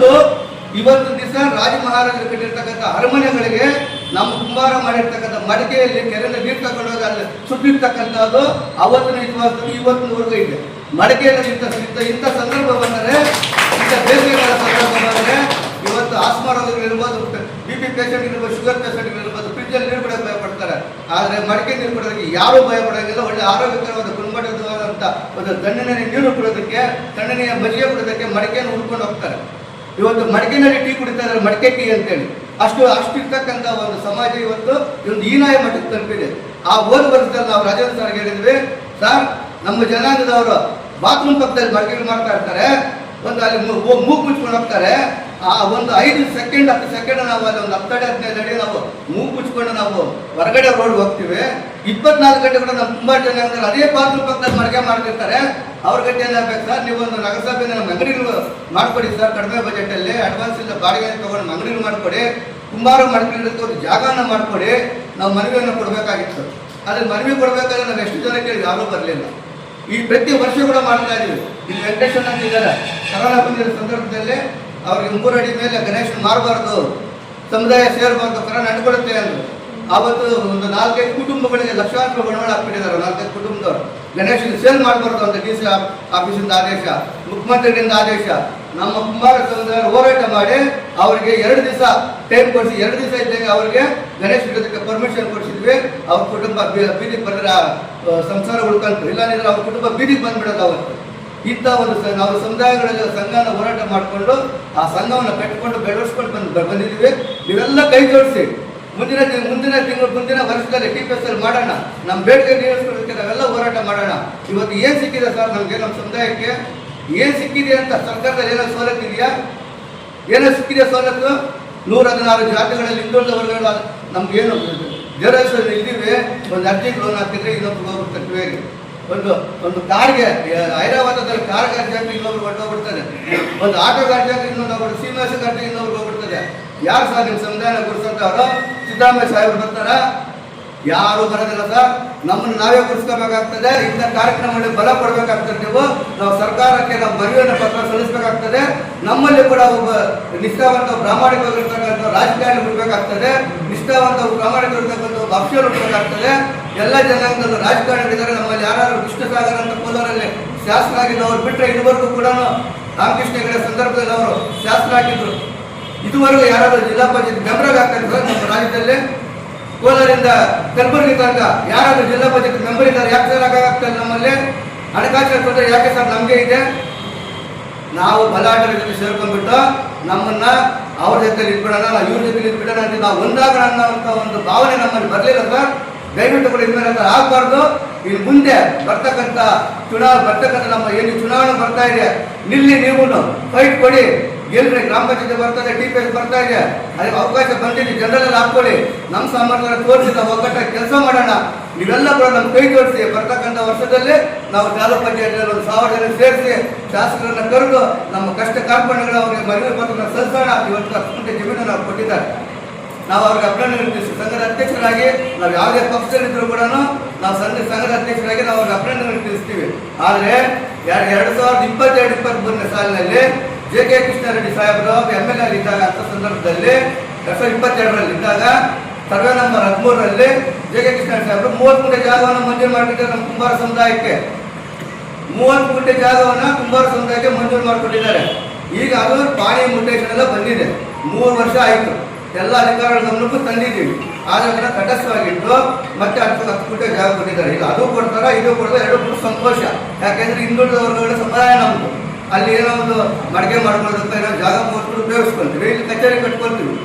Speaker 6: ಇವತ್ತು ದಿವಸ ರಾಜ ಮಹಾರಾಜರು ಕಟ್ಟಿರ್ತಕ್ಕಂಥ ಅರಮನೆಗಳಿಗೆ ನಮ್ಮ ಕುಂಬಾರ ಮಾಡಿರ್ತಕ್ಕಂಥ ಮಡಿಕೆಯಲ್ಲಿ ಕೆರೆಯಿಂದ ನೀರು ತಗೊಂಡೋಗಿ ಅಲ್ಲಿ ಸುಟ್ಟಿರ್ತಕ್ಕಂಥದ್ದು ಅವತ್ತಿನ ಇತಿಹಾಸದಲ್ಲಿ ಇವತ್ತಿನವರೆಗೂ ಇದೆ. ಮಡಿಕೆಯಲ್ಲಿ ಇಂಥ ಸಂದರ್ಭ ಬಂದರೆ, ಇಂಥ ಬೇಸಿಗೆಗಳ ಸಂದರ್ಭ ಬಂದರೆ ಇವತ್ತು ಆಸ್ಮಾ ರೋಗಗಳಿರ್ಬೋದು, BP ಪೇಷಂಟ್ ಇರ್ಬೋದು, ಶುಗರ್ ಪೇಷಂಟ್ ಇರ್ಬೋದು, ಫ್ರಿಜ್ಜಲ್ಲಿ ನೀರು ಬಿಡೋಕೆ ಭಯಪಡ್ತಾರೆ. ಆದರೆ ಮಡಿಕೆ ನೀರು ಬಿಡೋದಕ್ಕೆ ಯಾರೂ ಭಯಪಡೋಂಗಿಲ್ಲ. ಒಳ್ಳೆ ಆರೋಗ್ಯಕರವಾದ ಗುಣಮಟ್ಟವಾದಂಥ ಒಂದು ತಣ್ಣನೆಯ ನೀರು ಕುಡೋದಕ್ಕೆ, ತಣ್ಣನೆಯ ಮಜ್ಜಿಗೆ ಕುಡೋದಕ್ಕೆ ಮಡಿಕೆಯನ್ನು ಹುಡ್ಕೊಂಡು ಹೋಗ್ತಾರೆ. ಇವತ್ತು ಮಡಿಕೆನಲ್ಲಿ ಟೀ ಕುಡಿತಾರೆ, ಮಡಿಕೆ ಟೀ ಅಂತೇಳಿ. ಅಷ್ಟು ಇರ್ತಕ್ಕಂಥ ಒಂದು ಸಮಾಜ ಇವತ್ತು ಒಂದು ಹೀನಾಯ ಮಟ್ಟಕ್ಕೆ ತಲುಪಿದೆ. ಆ ಹೋದ ವರ್ಷದಲ್ಲಿ ನಾವು ರಾಜೇಂದ್ರ ಸರ್ಗೆ ಹೇಳಿದ್ವಿ, ಸರ್ ನಮ್ಮ ಜನಾಂಗದವರು ಬಾತ್ರೂಮ್ ಪಕ್ಕದಲ್ಲಿ ಮಡಿಕೆಗಳು ಮಾಡ್ತಾ ಇರ್ತಾರೆ, ಒಂದು ಅಲ್ಲಿ ಮೂಗು ಮುಚ್ಕೊಂಡು ಹೋಗ್ತಾರೆ. ಆ ಒಂದು 5 ಸೆಕೆಂಡ್ 10 ಸೆಕೆಂಡ್ ನಾವು ಅಲ್ಲಿ ಒಂದು 10 ಅಡಿ 15 ಅಡಿ ನಾವು ಮೂಗು ಮುಚ್ಕೊಂಡು ನಾವು ಹೊರಗಡೆ ರೋಡ್ ಹೋಗ್ತೀವಿ. 24 ಗಂಟೆ ಕೂಡ ನಮ್ಮ ತುಂಬ ಜನ ಅಂದ್ರೆ ಅದೇ ಬಾತ್ರೂಮ್ ಪಕ್ಕದಲ್ಲಿ ಮಡಿಕೆ ಮಾಡ್ತಿರ್ತಾರೆ. ಅವ್ರ ಗಂಟೆ ಏನಾಗಬೇಕು ಸರ್, ನೀವು ಒಂದು ನಗರಸಭೆಯಿಂದ ನಮ್ಮ ಅಂಗಡಿಗಳು ಮಾಡಿಕೊಡಿ ಸರ್, ಕಡಿಮೆ ಬಜೆಟಲ್ಲಿ ಅಡ್ವಾನ್ಸ್ ಇಂದ ಬಾಡಿಗೆ ತೊಗೊಂಡು ಅಂಗಡಿಗಳು ಮಾಡಿಕೊಡಿ, ಕುಂಬಾರ ಮಾಡ್ಕೊಂಡಿರೋದಕ್ಕೆ ಒಂದು ಜಾಗನ ಮಾಡಿಕೊಡಿ. ನಾವು ಮನವಿಯನ್ನು ಕೊಡಬೇಕಾಗಿತ್ತು. ಆದರೆ ಮನವಿ ಕೊಡಬೇಕಾದ್ರೆ ನಾವು ಎಷ್ಟು ಜನ ಕೇಳಿ ಯಾರೂ ಬರಲಿಲ್ಲ. ಈ ಪ್ರತಿ ವರ್ಷ ಕೂಡ ಮಾಡ್ತಾ ಇದ್ದೀವಿ. ಇಲ್ಲಿ ವೆಂಕಟೇಶನ್ ಅಂತ ಇದ್ದಾರೆ, ಕರೋನಾ ಬಂದಿರೋ ಸಂದರ್ಭದಲ್ಲಿ ಅವ್ರಿಗೆ 3 ಅಡಿ ಮೇಲೆ ಗಣೇಶನ ಮಾರಬಾರ್ದು, ಸಮುದಾಯ ಸೇರಬಾರ್ದು, ಕರೋನಾ ಅಂಟ್ಕೊಡುತ್ತೆ ಅಂದರು. ಆವತ್ತು ಒಂದು 4-5 ಕುಟುಂಬಗಳಿಗೆ ಲಕ್ಷಾಂತರ ಬಂಡವಾಳ ಹಾಕ್ಬಿಟ್ಟಿದ್ದಾರೆ. 4-5 ಕುಟುಂಬದವರು ಗಣೇಶನ ಸೇಲ್ ಮಾಡಬಾರ್ದು ಅಂತ DC ಆಫೀಸಿಂದ ಆದೇಶ, ಮುಖ್ಯಮಂತ್ರಿಗಳಿಂದ ಆದೇಶ. ನಮ್ಮ ಕುಂಬಾರ ಸಮುದಾಯ ಹೋರಾಟ ಮಾಡಿ ಅವರಿಗೆ 2 ದಿವಸ ಟೈಮ್ ಕೊಡಿಸಿ, 2 ದಿವಸ ಇದ್ದಂಗೆ ಅವರಿಗೆ ಗಣೇಶ ಇಡೋದಕ್ಕೆ ಪರ್ಮಿಷನ್ ಕೊಡಿಸಿದ್ವಿ. ಅವ್ರ ಕುಟುಂಬ ಬೀದಿಗೆ ಬಂದರೆ ಸಂಸಾರ ಉಳ್ಕೊಂತು, ಇಲ್ಲಾಂದ್ರೆ ಅವ್ರ ಕುಟುಂಬ ಬೀದಿಗೆ ಬಂದ್ಬಿಡೋದು. ಅವತ್ತು ಇಂಥ ಒಂದು ನಾವು ಸಮುದಾಯಗಳಲ್ಲಿ ಸಂಘನ ಹೋರಾಟ ಮಾಡಿಕೊಂಡು ಆ ಸಂಘವನ್ನು ಕಟ್ಟಿಕೊಂಡು ಬೆಳೆಸ್ಕೊಂಡು ಬಂದಿದ್ದೀವಿ. ನೀವೆಲ್ಲ ಕೈ ಜೋಡಿಸಿ ಮುಂದಿನ ತಿಂಗಳು ಮುಂದಿನ ವರ್ಷದಲ್ಲಿ TPS ಮಾಡೋಣ. ನಮ್ಮ ಬೇಡಿಕೆ ಈಡೇರಿಸ್ಕೊಳ್ಳೋದಕ್ಕೆ ನಾವೆಲ್ಲ ಹೋರಾಟ ಮಾಡೋಣ. ಇವತ್ತು ಏನು ಸಿಕ್ಕಿದೆ ಸರ್ ನಮಗೆ, ನಮ್ಮ ಸಮುದಾಯಕ್ಕೆ ಏನು ಸಿಕ್ಕಿದೆ ಅಂತ ಸರ್ಕಾರದಲ್ಲಿ ಏನೋ ಸವಲತ್ತು ಇದೆಯಾ? ಏನೋ ಸಿಕ್ಕಿದೆ ಸವಲತ್ತು? 116 ಜಾತಿಗಳಲ್ಲಿ ಹಿಂದುಳಿದ ವರ್ಗಗಳು ನಮ್ಗೇನು ದೇವರಾಜಲ್ಲಿ ಇದ್ದೀವಿ. ಒಂದು ಅರ್ಜಿಗೆ ಲೋನ್ ಹಾಕಿದ್ರೆ ಇನ್ನೊಬ್ರು ಹೋಗ್ಬಿಡ್ತಾರೆ. ಒಂದು ಕಾರ್ಗೆ ಹೈದರಾಬಾದಲ್ಲಿ ಕಾರ್ಗೆ ಅರ್ಜಿ ಹಾಕಿ ಇನ್ನೊಬ್ರು ಹೊರಟೋಗ್ಬಿಡ್ತಾರೆ. ಒಂದು ಆಟೋಗೆ ಅರ್ಜಿ ಹಾಕಿ ಇನ್ನೊಂದು ಸೀಮೆಸ್ ಅರ್ಜಿ ಇನ್ನೊಬ್ರು ಹೋಗ್ಬಿಡ್ತದೆ. ಯಾರು ಸರ್ ನಿಮ್ಮ ಸಮುದಾಯನ ಗುರುಸಂತವರು? ಸಿದ್ದರಾಮಯ್ಯ ಸಾಹೇಬರು ಬರ್ತಾರ? ಯಾರು ಬರೋದಿಲ್ಲ ಸರ್. ನಮ್ಮನ್ನು ನಾವೇ ಗುರುಸ್ಕೋಬೇಕಾಗ್ತದೆ. ಇಂಥ ಕಾರ್ಯಕ್ರಮಗಳಿಗೆ ಬಲ ಕೊಡಬೇಕಾಗ್ತದೆ. ನಾವು ಸರ್ಕಾರಕ್ಕೆ ನಾವು ಮನವಿಯನ್ನು ಪತ್ರ ಸಲ್ಲಿಸಬೇಕಾಗ್ತದೆ. ನಮ್ಮಲ್ಲಿ ಕೂಡ ಒಬ್ಬ ನಿಷ್ಠಾವಂತ ಪ್ರಾಮಾಣಿಕವಾಗಿರ್ತಕ್ಕಂಥ ರಾಜಕಾರಣಿ ಬಿಡಬೇಕಾಗ್ತದೆ. ನಿಷ್ಠಾವಂತ ಪ್ರಾಮಾಣಿಕವಾಗಿರ್ತಕ್ಕಂಥ ಒಬ್ಬ ಅಕ್ಷರ ಬಿಡಬೇಕಾಗ್ತದೆ. ಎಲ್ಲ ಜನಾಂಗದ ರಾಜಕಾರಣಿಗಳಿದ್ದಾರೆ. ನಮ್ಮಲ್ಲಿ ಯಾರು ವಿಷ್ಣುಸಾಗರ್ ಅಂತ ಕೋಲಾರಲ್ಲಿ ಶಾಸಕ ಆಗಿದ್ದವರು ಬಿಟ್ಟರೆ ಇದುವರೆಗೂ ಕೂಡ ರಾಮಕೃಷ್ಣ ಹೆಗಡೆ ಸಂದರ್ಭದಲ್ಲಿ ಅವರು ಶಾಸಕ ಆಗಿದ್ರು. ಇದುವರೆಗೂ ಯಾರಾದರೂ ಜಿಲ್ಲಾ ಪಂಚಾಯತ್ ಮೆಂಬರ್ ಆಗ್ತಾರೆ ಸರ್ ನಮ್ಮ ರಾಜ್ಯದಲ್ಲಿ? ಕೋಲಾರಿಂದ ಕಲಬುರಗಿ ತನಕ ಯಾರಾದರೂ ಜಿಲ್ಲಾ ಪಂಚಾಯತ್ ಮೆಂಬರ್ ಇದ್ದಾರೆ? ಯಾಕೆ ಸರ್ ಆಗಾಗ್ತದೆ? ನಮ್ಮಲ್ಲಿ ಹಣಕಾಸಿನ ತೊಂದರೆ ಯಾಕೆ ಸರ್ ನಮಗೆ ಇದೆ? ನಾವು ಬಲಾಢ್ಯರ ಜೊತೆ ಸೇರ್ಕೊಂಡ್ಬಿಟ್ಟು ನಮ್ಮನ್ನ ಅವ್ರ ಜೊತೆ ಇಟ್ಬಿಡೋಣ, ಇವ್ರ ಜೊತೆ ಇಟ್ಬಿಡೋಣ ಅಂತ ನಾವು ಒಂದಾಗೋಣ ಅನ್ನೋಂಥ ಒಂದು ಭಾವನೆ ನಮ್ಮಲ್ಲಿ ಬರಲಿಲ್ಲ ಸರ್. ದಯವಿಟ್ಟು ಕೂಡ ಇನ್ಮೇಲೆ ಆಗಬಾರ್ದು. ಇಲ್ಲಿ ಮುಂದೆ ಬರ್ತಕ್ಕಂಥ ನಮ್ಮ ಏನು ಚುನಾವಣೆ ಬರ್ತಾ ಇದೆ, ನಿಲ್ಲಿ ನೀವು ಫೈಟ್ ಕೊಡಿ. ಎಲ್ರಿ ಗ್ರಾಮ ಪಂಚಾಯತ್ ಬರ್ತದೆ, TPS ಬರ್ತಾ ಇದೆ, ಅದಕ್ಕೆ ಅವಕಾಶ ಬಂದಿದೆ, ಜನರಲ್ಲೆಲ್ಲ ಹಾಕ್ಕೊಳ್ಳಿ. ನಮ್ಮ ಸಾಮರ್ಥ್ಯ ತೋರಿಸಿ ನಾವು ಒಗ್ಗಟ್ಟಾಗಿ ಕೆಲಸ ಮಾಡೋಣ. ನೀವೆಲ್ಲ ಕೂಡ ನಮ್ಮ ಕೈ ಜೋಡಿಸಿ ಬರ್ತಕ್ಕಂಥ ವರ್ಷದಲ್ಲಿ ನಾವು ತಾಲೂಕು ಪಂಚಾಯತ್ನಲ್ಲಿ 1000 ಜನ ಸೇರಿಸಿ ಶಾಸಕರನ್ನ ಕರೆದು ನಮ್ಮ ಕಷ್ಟ ಕಾರ್ಪಣ್ಯಗಳು ಅವರಿಗೆ ಮನವಿ ಪತ್ರ ಸಲ್ಲಿಸೋಣ. ಇವತ್ತು 10 ಗುಂಟೆ ಜಮೀನು ನಾವು ಕೊಟ್ಟಿದ್ದಾರೆ. ನಾವು ಅವ್ರಿಗೆ ಅಭಿನಂದನೆ ತಿಳಿಸಿ ಸಂಘದ ಅಧ್ಯಕ್ಷರಾಗಿ ನಾವು ಯಾವುದೇ ಪಕ್ಷದಲ್ಲಿದ್ದರೂ ಕೂಡ ನಾವು ಸಂಘದ ಅಧ್ಯಕ್ಷರಾಗಿ ನಾವು ಅವ್ರಿಗೆ ಅಭಿನಂದನೆ ತಿಳಿಸ್ತೀವಿ. ಆದರೆ 2022-23 ಸಾಲಿನಲ್ಲಿ JK ಕೃಷ್ಣಾರೆಡ್ಡಿ ಸಾಹೇಬರು MLA ಇದ್ದಾಗ ಅಂತ ಸಂದರ್ಭದಲ್ಲಿ 2022ರಲ್ಲಿ ಇದ್ದಾಗ ಸರ್ವೆ ನಂಬರ್ 13ರಲ್ಲಿ JK ಕೃಷ್ಣಾರೆಡ್ಡಿ ಸಾಹೇಬರು 30 ಗುಂಟೆ ಜಾಗವನ್ನು ಮಂಜೂರು ಮಾಡಿದ್ದಾರೆ. ನಮ್ಮ ಕುಂಬಾರ ಸಮುದಾಯಕ್ಕೆ 30 ಗುಂಟೆ ಜಾಗವನ್ನು ಕುಂಬಾರ ಸಮುದಾಯಕ್ಕೆ ಮಂಜೂರು ಮಾಡಿಕೊಟ್ಟಿದ್ದಾರೆ. ಈಗ ಅದು ಪಾಣಿ ಮುಟೇಶನ್ ಎಲ್ಲ ಬಂದಿದೆ. 3 ವರ್ಷ ಆಯಿತು. ಎಲ್ಲ ಅಧಿಕಾರಿಗಳ ಗಮನಕ್ಕೂ ತಂದಿದ್ದೀವಿ. ಆದಾಗ ತಟಸ್ಥವಾಗಿಟ್ಟು ಮತ್ತೆ 10 ಗುಂಟೆ ಜಾಗ ಕೊಟ್ಟಿದ್ದಾರೆ. ಈಗ ಅದು ಕೊಡ್ತಾರ, ಇದು ಕೊಡ್ತಾರೆ, 2 ಕೂಡ ಸಂತೋಷ. ಯಾಕೆಂದ್ರೆ ಹಿಂದುಳಿದ ವರ್ಗಗಳ ಸಮುದಾಯ ನಮ್ಮದು. ಅಲ್ಲಿ ಏನೋ ಒಂದು ಮಡಿಕೆ ಮಾಡ್ಕೊಳ್ಳೋದಕ್ಕೆ ಏನೋ ಜಾಗ ಕೊಟ್ಟು ಉಪಯೋಗಿಸ್ಕೊಂತೀವಿ. ಇಲ್ಲಿ ಕಚೇರಿ ಕಟ್ಕೊಳ್ತೀವಿ,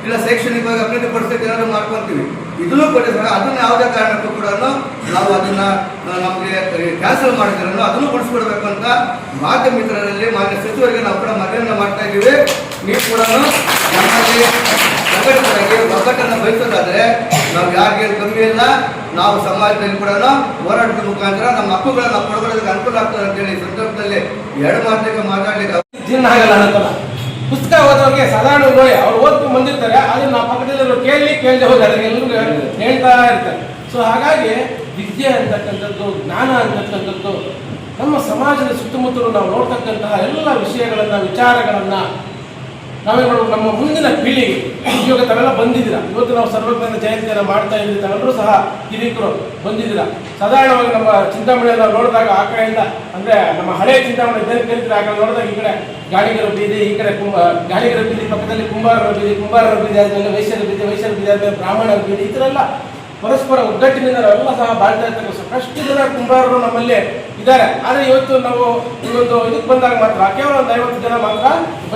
Speaker 6: ಇಲ್ಲ ಶೈಕ್ಷಣಿಕವಾಗಿ ಅಭಿವೃದ್ಧಿ ಪಡಿಸೋಕೆ ಏನಾದ್ರು ಮಾಡ್ಕೊತೀವಿ. ಇದನ್ನು ಕೊಟ್ಟಿದ್ದಾರೆ. ಅದನ್ನು ಯಾವುದೇ ಕಾರಣಕ್ಕೂ ಕೂಡ ನಾವು ಅದನ್ನು ನಮಗೆ ಕ್ಯಾನ್ಸಲ್ ಮಾಡಿದ್ರು ಅದನ್ನು ಕೊಡಿಸ್ಕೊಡ್ಬೇಕು ಅಂತ ಮಾಧ್ಯಮ ಮಿತ್ರರಲ್ಲಿ ಮಾನ್ಯ ಸಚಿವರಿಗೆ ನಾವು ಕೂಡ ಮನವಿಯನ್ನು ಮಾಡ್ತಾ ಇದ್ದೀವಿ. ನೀವು ಕೂಡ ನಮ್ಮಲ್ಲಿ ಸಂಘಟನೆಯಾಗಿ ಒಗ್ಗಟ್ಟನ್ನು ಬಯಸೋದಾದರೆ ನಾವು ಯಾರಿಗೆ ಕಮ್ಮಿ ಇಲ್ಲ. ನಾವು ಸಮಾಜದಲ್ಲಿ ಕೂಡ ಹೋರಾಟದ ಮುಖಾಂತರ ನಮ್ಮ ಹಕ್ಕುಗಳನ್ನು ಕೊಡೋದಕ್ಕೆ ಅನುಕೂಲ ಆಗ್ತದೆ ಅಂತೇಳಿ ಸಂದರ್ಭದಲ್ಲಿ 2 ಮಾತಿಗೆ ಮಾತಾಡಲಿಕ್ಕೆ
Speaker 7: ಜೀರ್ಣ ಆಗಲ್ಲ ಅನ್ನೋದಲ್ಲ. ಪುಸ್ತಕ ಓದೋರಿಗೆ ಸಾಧಾರಣ ನೋಡಿ ಅವ್ರು ಓದ್ಕೊಂಡು ಬಂದಿರ್ತಾರೆ, ಅದನ್ನ ನಾವು ಪಕ್ಕದಲ್ಲಿ ಕೇಳದೆ ಹೋಗಿ ಅದಕ್ಕೆ ಎಲ್ಲರೂ ಹೇಳ್ತಾ ಇರ್ತಾರೆ. ಸೊ ಹಾಗಾಗಿ ವಿದ್ಯೆ ಅಂತಕ್ಕಂಥದ್ದು, ಜ್ಞಾನ ಅಂತಕ್ಕಂಥದ್ದು ನಮ್ಮ ಸಮಾಜದ ಸುತ್ತಮುತ್ತಲು ನಾವು ನೋಡ್ತಕ್ಕಂತಹ ಎಲ್ಲ ವಿಷಯಗಳನ್ನು, ವಿಚಾರಗಳನ್ನು ನಾವೇನು ಮಾಡಬೇಕು, ನಮ್ಮ ಮುಂದಿನ ಪೀಳಿಗೆ. ಇವಾಗ ತಾವೆಲ್ಲ ಬಂದಿದ್ದೀರಾ, ಇವತ್ತು ನಾವು ಸರ್ವಜ್ಞನ ಜಯಂತಿಯನ್ನು ಮಾಡ್ತಾ ಇದ್ದೀವಿ, ತಾವೆಲ್ಲರೂ ಸಹ ಹಿರಿಯರು ಬಂದಿದ್ದೀರಾ. ಸಾಧಾರಣವಾಗಿ ನಮ್ಮ ಚಿಂತಾಮಣಿಯನ್ನು ನಾವು ನೋಡಿದಾಗ ಆ ಕಡೆಯಿಂದ ಅಂದರೆ ನಮ್ಮ ಹಳೆಯ ಚಿಂತಾಮಣಿ ಇದನ್ನು ಕರೀತಾರೆ. ಆ ಕಡೆ ನೋಡಿದಾಗ ಈ ಕಡೆ ಗಾಣಿಗರ ಬೀದಿ, ಈ ಕಡೆ ಗಾಣಿಗರ ಬೀದಿ ಪಕ್ಕದಲ್ಲಿ ಕುಂಬಾರರ ಬೀದಿ ಆದಮೇಲೆ ವೈಶ್ಯರ ಬೀದಿ ಆದಮೇಲೆ ಬ್ರಾಹ್ಮಣರ ಬೀದಿ, ಈ ಥರ ಎಲ್ಲ ಪರಸ್ಪರ ಒಗ್ಗಟ್ಟಿನಿಂದ ನಾವೆಲ್ಲ ಸಹ ಬಾಳ್ತಾ ಇರ್ತಕ್ಕಂಥ ಸಾಕಷ್ಟು ಜನ ಕುಂಬಾರರು ನಮ್ಮಲ್ಲಿ ಇದ್ದಾರೆ. ಆದರೆ ಇವತ್ತು ನಾವು ಈ ಒಂದು ಇದಕ್ಕೆ ಬಂದಾಗ ಮಾತ್ರ ಕೇವಲ ಒಂದು 50 ಜನ ಮಾತ್ರ,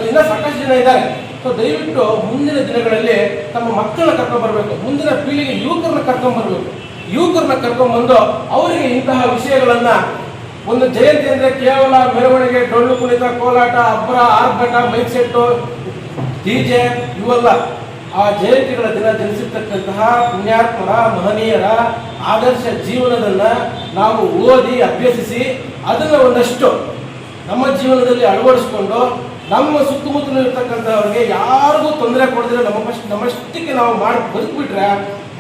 Speaker 7: ಇನ್ನೂ ಸಾಕಷ್ಟು ಜನ ಇದ್ದಾರೆ. ಸೊ ದಯವಿಟ್ಟು ಮುಂದಿನ ದಿನಗಳಲ್ಲಿ ತಮ್ಮ ಮಕ್ಕಳನ್ನ ಕರ್ಕೊಂಡ್ಬರ್ಬೇಕು, ಮುಂದಿನ ಪೀಳಿಗೆ ಯುವಕರನ್ನ ಕರ್ಕೊಂಡ್ಬರ್ಬೇಕು. ಯುವಕರನ್ನ ಕರ್ಕೊಂಡ್ಬಂದು ಅವರಿಗೆ ಇಂತಹ ವಿಷಯಗಳನ್ನ, ಒಂದು ಜಯಂತಿ ಅಂದರೆ ಕೇವಲ ಮೆರವಣಿಗೆ, ಡೊಳ್ಳು ಕುಣಿತ, ಕೋಲಾಟ, ಅಬ್ಬರ, ಆರ್ಭಟ, ಮೈಕ್ ಸೆಟ್ಟು, DJ ಇವೆಲ್ಲ. ಆ ಜಯಂತಿಗಳ ದಿನ ಜನಿಸಿರ್ತಕ್ಕಂತಹ ಪುಣ್ಯಾತ್ಮರ, ಮಹನೀಯರ ಆದರ್ಶ ಜೀವನದನ್ನು ನಾವು ಓದಿ ಅಭ್ಯಸಿಸಿ ಅದನ್ನು ಒಂದಷ್ಟು ನಮ್ಮ ಜೀವನದಲ್ಲಿ ಅಳವಡಿಸ್ಕೊಂಡು ನಮ್ಮ ಸುತ್ತಮುತ್ತಲು ಇರ್ತಕ್ಕಂಥವ್ರಿಗೆ ಯಾರಿಗೂ ತೊಂದರೆ ಕೊಡದಿರೋ ನಮ್ಮಷ್ಟಕ್ಕೆ ನಾವು ಮಾಡಿ ಬದುಕ್ಬಿಟ್ರೆ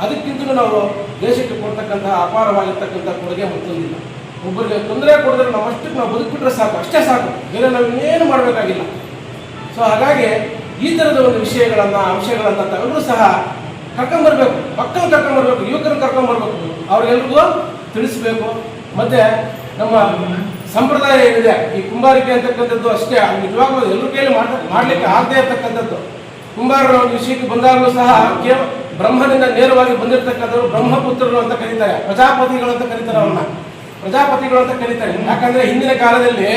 Speaker 7: ಅದಕ್ಕಿಂತಲೂ ನಾವು ದೇಶಕ್ಕೆ ಕೊಡ್ತಕ್ಕಂತಹ ಅಪಾರವಾಗಿರ್ತಕ್ಕಂಥ ಕೊಡುಗೆ ಮತ್ತೊಂದಿಲ್ಲ. ಒಬ್ಬರಿಗೆ ತೊಂದರೆ ಕೊಡಿದ್ರೆ ನಮ್ಮಷ್ಟಕ್ಕೆ ನಾವು ಬದುಕ್ಬಿಟ್ರೆ ಸಾಕು, ಅಷ್ಟೇ ಸಾಕು, ಬೇರೆ ನಾವು ಇನ್ನೇನು ಮಾಡಬೇಕಾಗಿಲ್ಲ. ಸೊ ಹಾಗಾಗಿ ಈ ಥರದ ಒಂದು ವಿಷಯಗಳನ್ನು ಅಂಶಗಳನ್ನು ತಾವೆಲ್ಲರೂ ಸಹ ಕರ್ಕೊಂಬರ್ಬೇಕು, ಮಕ್ಕಳು ಕರ್ಕೊಂಬರ್ಬೇಕು, ಯುವಕರನ್ನು ಕರ್ಕೊಂಬರ್ಬೇಕು, ಅವ್ರಿಗೆಲ್ರಿಗೂ ತಿಳಿಸ್ಬೇಕು. ಮತ್ತು ನಮ್ಮ ಸಂಪ್ರದಾಯ ಏನಿದೆ ಈ ಕುಂಬಾರಿಕೆ ಅಂತಕ್ಕಂಥದ್ದು ಅಷ್ಟೇ ನಿಜವಾಗ್ಲೂ ಎಲ್ಲರ ಕೈಯಲ್ಲಿ ಮಾಡಲಿಕ್ಕೆ ಆಗದೇ ಇರ್ತಕ್ಕಂಥದ್ದು. ಕುಂಬಾರರ ಒಂದು ವಿಷಯಕ್ಕೆ ಬಂದಾಗಲೂ ಸಹ ಕೇವಲ ಬ್ರಹ್ಮನಿಂದ ನೇರವಾಗಿ ಬಂದಿರತಕ್ಕಂಥವ್ರು ಬ್ರಹ್ಮಪುತ್ರರು ಅಂತ ಕರೀತಾರೆ, ಪ್ರಜಾಪತಿಗಳು ಅಂತ ಕರೀತಾರೆ, ಅವ್ರನ್ನ ಪ್ರಜಾಪತಿಗಳು ಅಂತ ಕರೀತಾರೆ. ಯಾಕಂದ್ರೆ ಹಿಂದಿನ ಕಾಲದಲ್ಲಿ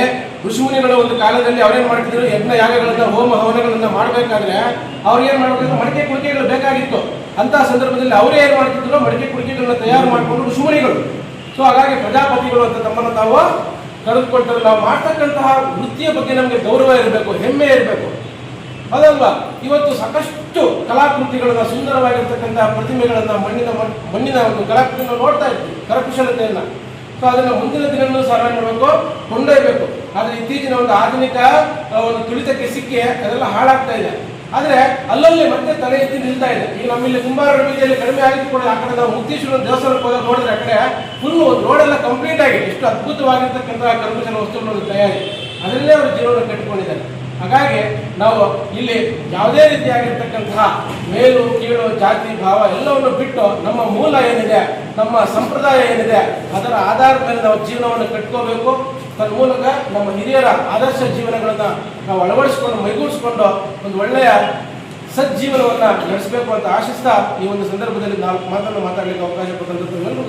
Speaker 7: ಋಷಿಮುನಿಗಳ ಒಂದು ಕಾಲದಲ್ಲಿ ಅವ್ರೇನ್ ಮಾಡ್ತಿದ್ರು, ಯಜ್ಞ ಯಾಗಗಳನ್ನ ಹೋಮ ಹವನಗಳನ್ನ ಮಾಡಬೇಕಾದ್ರೆ ಅವ್ರು ಏನ್ ಮಾಡ್ಬೇಕು, ಮಡಿಕೆ ಕುಡಿಕೆಗಳು ಬೇಕಾಗಿತ್ತು. ಅಂತ ಸಂದರ್ಭದಲ್ಲಿ ಅವರೇ ಏನ್ ಮಾಡ್ತಿದ್ರು, ಮಡಿಕೆ ಕುಡಿಕೆಗಳನ್ನ ತಯಾರು ಮಾಡಿಕೊಂಡು ಋಷಿಮುನಿಗಳು. ಸೊ ಹಾಗಾಗಿ ಪ್ರಜಾಪತಿಗಳು ಅಂತ ತಮ್ಮನ್ನು ತಾವು ಕರೆದುಕೊಳ್ತಾರೆ. ನಾವು ಮಾಡ್ತಕ್ಕಂತಹ ವೃತ್ತಿಯ ಬಗ್ಗೆ ನಮಗೆ ಗೌರವ ಇರಬೇಕು, ಹೆಮ್ಮೆ ಇರಬೇಕು, ಅದಲ್ವಾ? ಇವತ್ತು ಸಾಕಷ್ಟು ಕಲಾಕೃತಿಗಳನ್ನ, ಸುಂದರವಾಗಿರ್ತಕ್ಕಂತಹ ಪ್ರತಿಮೆಗಳನ್ನ, ಮಣ್ಣಿನ ಒಂದು ಕಲಾಕೃತಿಯನ್ನು ನೋಡ್ತಾ ಇರ್ತೀವಿ, ಕರಕುಶಲತೆಯನ್ನ. ಸೊ ಅದನ್ನು ಮುಂದಿನ ದಿನಗಳು ಸಹ ಮಾಡಬೇಕು, ಕೊಂಡೊಯ್ಯಬೇಕು. ಆದರೆ ಇತ್ತೀಚಿನ ಒಂದು ಆಧುನಿಕ ಒಂದು ತುಳಿತಕ್ಕೆ ಸಿಕ್ಕಿ ಅದೆಲ್ಲ ಹಾಳಾಗ್ತಾ ಇದೆ. ಆದರೆ ಅಲ್ಲಲ್ಲಿ ಮತ್ತೆ ತಲೆ ಎತ್ತಿ ನಿಲ್ತಾ ಇದೆ. ಈಗ ನಮ್ಮಲ್ಲಿ ಕುಂಬಾರರ ಬೀದಿಯಲ್ಲಿ ಕಡಿಮೆ ಆಗಿದ್ದು ಕೂಡ ಆ ಕಡೆ ನಾವು ಮುಕ್ತೇಶ್ವರ ದೇವಸ್ಥಾನಕ್ಕೆ ಹೋದಾಗ ನೋಡಿದ್ರೆ ಆ ಕಡೆ ಫುಲ್ ರೋಡೆಲ್ಲ ಕಂಪ್ಲೀಟ್ ಆಗಿ ಎಷ್ಟು ಅದ್ಭುತವಾಗಿರ್ತಕ್ಕಂತಹ ಕರಕುಶಲ ವಸ್ತುಗಳನ್ನು ತಯಾರಿ, ಅದರಲ್ಲೇ ಅವರು ಜೀವನ ಕಟ್ಟಿಕೊಂಡಿದ್ದಾರೆ. ಹಾಗಾಗಿ ನಾವು ಇಲ್ಲಿ ಯಾವುದೇ ರೀತಿಯಾಗಿರ್ತಕ್ಕಂತಹ ಮೇಲು ಕೀಳು ಜಾತಿ ಭಾವ ಎಲ್ಲವನ್ನು ಬಿಟ್ಟು ನಮ್ಮ ಮೂಲ ಏನಿದೆ, ನಮ್ಮ ಸಂಪ್ರದಾಯ ಏನಿದೆ, ಅದರ ಆಧಾರದ ಮೇಲೆ ನಾವು ಜೀವನವನ್ನು ಕಟ್ಕೋಬೇಕು. ತನ್ನ ಮೂಲಕ ನಮ್ಮ ಹಿರಿಯರ ಆದರ್ಶ ಜೀವನಗಳನ್ನ ನಾವು ಅಳವಡಿಸಿಕೊಂಡು ಮೈಗೂಡಿಸ್ಕೊಂಡು ಒಂದು ಒಳ್ಳೆಯ ಸಜ್ಜೀವನವನ್ನು ನಡೆಸಬೇಕು ಅಂತ ಆಶಿಸ್ತಾ ಈ ಒಂದು ಸಂದರ್ಭದಲ್ಲಿ 4 ಮಾತನ್ನು ಮಾತಾಡಲಿಕ್ಕೆ ಅವಕಾಶ ಕೊಟ್ಟಂತ ಎಲ್ಲರಿಗೂ